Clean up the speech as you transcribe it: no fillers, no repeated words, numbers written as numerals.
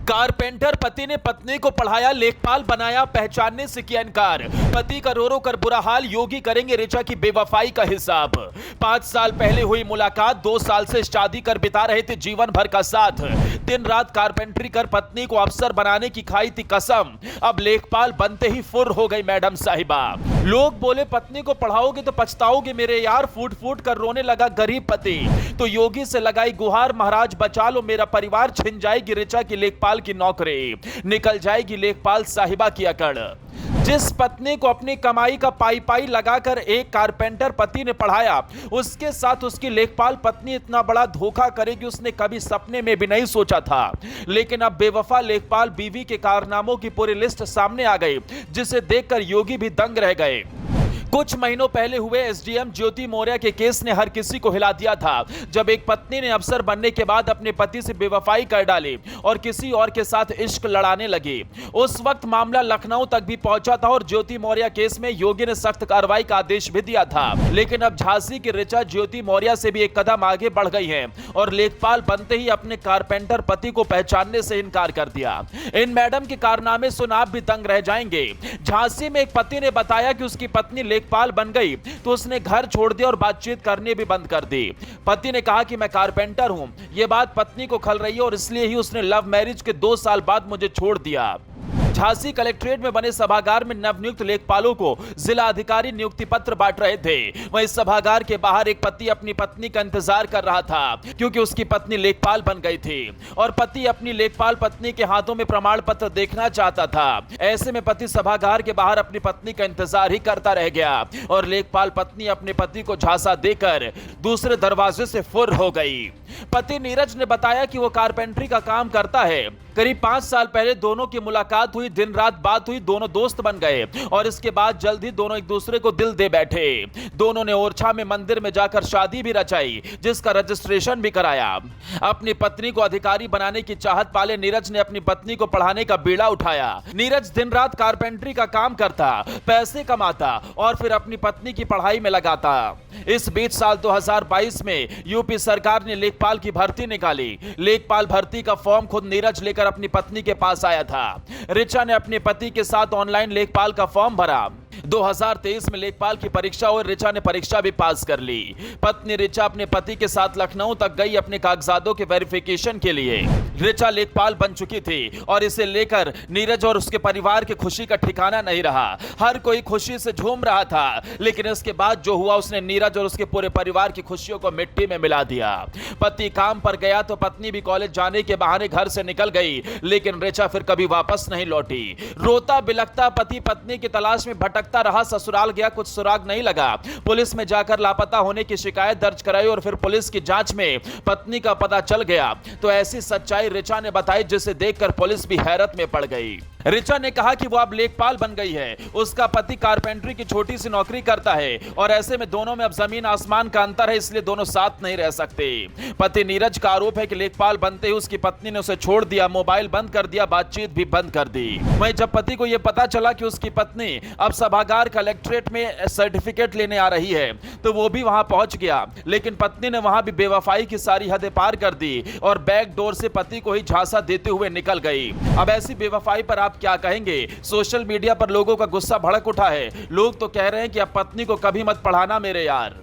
Carpenter पति ने पत्नी को पढ़ाया, लेखपाल बनाया, पहचानने से किया इनकार। पति का रो रो कर बुरा हाल, योगी करेंगे ऋचा की बेवफाई का हिसाब। 5 साल पहले हुई मुलाकात, 2 साल से शादी कर बिता रहे थे जीवन भर का साथ। दिन रात कारपेंटरी कर पत्नी को अफसर बनाने की खाई थी कसम। अब लेखपाल बनते ही फुर हो गई मैडम साहिबा। लोग बोले पत्नी को पढ़ाओगे तो पछताओगे मेरे यार, फूट फूट कर रोने लगा गरीब पति। तो योगी से लगाई गुहार, महाराज बचा लो मेरा परिवार, छिन जाएगी ऋचा की लेखपाल की नौकरी, निकल जाएगी लेखपाल साहिबा की अकड़। जिस पत्नी को अपनी कमाई का पाई पाई लगाकर एक कारपेंटर पति ने पढ़ाया, उसके साथ उसकी लेखपाल पत्नी इतना बड़ा धोखा करेगी उसने कभी सपने में भी नहीं सोचा था। लेकिन अब बेवफा लेखपाल बीवी के कारनामों की पूरी लिस्ट सामने आ गई, जिसे देखकर योगी भी दंग रह गए। कुछ महीनों पहले हुए एसडीएम ज्योति मौर्य के केस ने हर किसी को हिला दिया था, जब एक पत्नी ने अफसर बनने के बाद अपने पति से बेवफाई कर डाली और किसी और के साथ इश्क लड़ाने लगी। उस वक्त मामला लखनऊ तक भी पहुंचा था और ज्योति मौर्य केस में योगी ने सख्त कार्रवाई का आदेश भी दिया था। लेकिन अब झांसी की ऋचा ज्योति मौर्य से भी एक कदम आगे बढ़ गई है और लेखपाल बनते ही अपने कारपेंटर पति को पहचानने से इनकार कर दिया। इन मैडम के कारनामे सुन आप भी दंग रह जाएंगे। झांसी में एक पति ने बताया कि उसकी पत्नी लेखपाल बन गई तो उसने घर छोड़ दिया और बातचीत करने भी बंद कर दी। पति ने कहा कि मैं कारपेंटर हूं, यह बात पत्नी को खल रही है और इसलिए ही उसने लव मैरिज के 2 साल बाद मुझे छोड़ दिया। झांसी कलेक्ट्रेट में बने सभागार में नवनियुक्त लेखपालों को जिला अधिकारी नियुक्ति पत्र बांट रहे थे। वहीं सभागार के बाहर एक पति अपनी पत्नी का इंतजार कर रहा था, क्योंकि उसकी पत्नी लेखपाल बन गई थी और पति अपनी लेखपाल पत्नी के हाथों में प्रमाण पत्र देखना चाहता था। ऐसे में पति सभागार के बाहर अपनी पत्नी का इंतजार ही करता रह गया और लेखपाल पत्नी अपने पति को झांसा देकर दूसरे दरवाजे से फुर हो गई। पति नीरज ने बताया कि वो कारपेंटरी का काम करता है। करीब 5 साल पहले दोनों की मुलाकात हुई, दिन रात बात हुई, दोनों दोस्त बन गए और इसके बाद जल्द ही दोनों एक दूसरे को दिल दे बैठे। दोनों ने ओरछा में मंदिर में जाकर शादी भी रचाई, जिसका रजिस्ट्रेशन भी कराया। अपनी पत्नी को अधिकारी बनाने की चाहत पाले नीरज ने अपनी पत्नी को पढ़ाने का बीड़ा उठाया। नीरज दिन रात कारपेंटरी का काम करता, पैसे कमाता और फिर अपनी पत्नी की पढ़ाई में लगाता। इस बीच साल 2022 में यूपी सरकार ने लेखपाल की भर्ती निकाली। लेखपाल भर्ती का फॉर्म खुद नीरज लेकर अपनी पत्नी के पास आया था। ऋचा ने अपने पति के साथ ऑनलाइन लेखपाल का फॉर्म भरा। 2023 में लेखपाल की परीक्षा और ऋचा ने परीक्षा भी पास कर ली। पत्नी ऋचा अपने पति के साथ लखनऊ तक गई अपने कागजातों के वेरिफिकेशन के लिए। ऋचा लेखपाल बन चुकी थी और इसे लेकर नीरज और उसके परिवार की खुशी का ठिकाना नहीं रहा। हर कोई खुशी से झूम रहा था, लेकिन इसके बाद जो हुआ उसने नीरज और उसके पूरे परिवार की खुशियों को मिट्टी में मिला दिया। पति काम पर गया तो पत्नी भी कॉलेज जाने के बहाने घर से निकल गई, लेकिन ऋचा फिर कभी वापस नहीं लौटी। रोता बिलखता पति पत्नी की तलाश में भटकता रहा, ससुराल गया, कुछ सुराग नहीं लगा। पुलिस में जाकर लापता होने की शिकायत दर्ज कराई और फिर पुलिस की जांच में पत्नी का पता चल गया। तो ऐसी सच्चाई ऋचा ने बताई, जिसे देखकर पुलिस भी हैरत में पड़ गई। ऋचा ने कहा कि वो अब लेखपाल बन गई है। उसका पति कारपेंटरी की छोटी सी नौकरी करता है और ऐसे में दोनों में अब जमीन आसमान का अंतर है, इसलिए दोनों साथ नहीं रह सकते। पति नीरज का आरोप है कि लेखपाल बनते ही उसकी पत्नी ने उसे छोड़ दिया, मोबाइल बंद कर दिया, बातचीत भी बंद कर दी। वहीं जब पति को यह पता चला कि उसकी पत्नी अब सभागार कलेक्ट्रेट में सर्टिफिकेट लेने आ रही है, तो वो भी वहां पहुंच गया। लेकिन पत्नी ने वहां भी बेवफाई की सारी हदें पार कर दी और बैक डोर से पति को ही झांसा देते हुए निकल गई। अब ऐसी बेवफाई पर आप क्या कहेंगे? सोशल मीडिया पर लोगों का गुस्सा भड़क उठा है। लोग तो कह रहे हैं कि अब पत्नी को कभी मत पढ़ाना मेरे यार।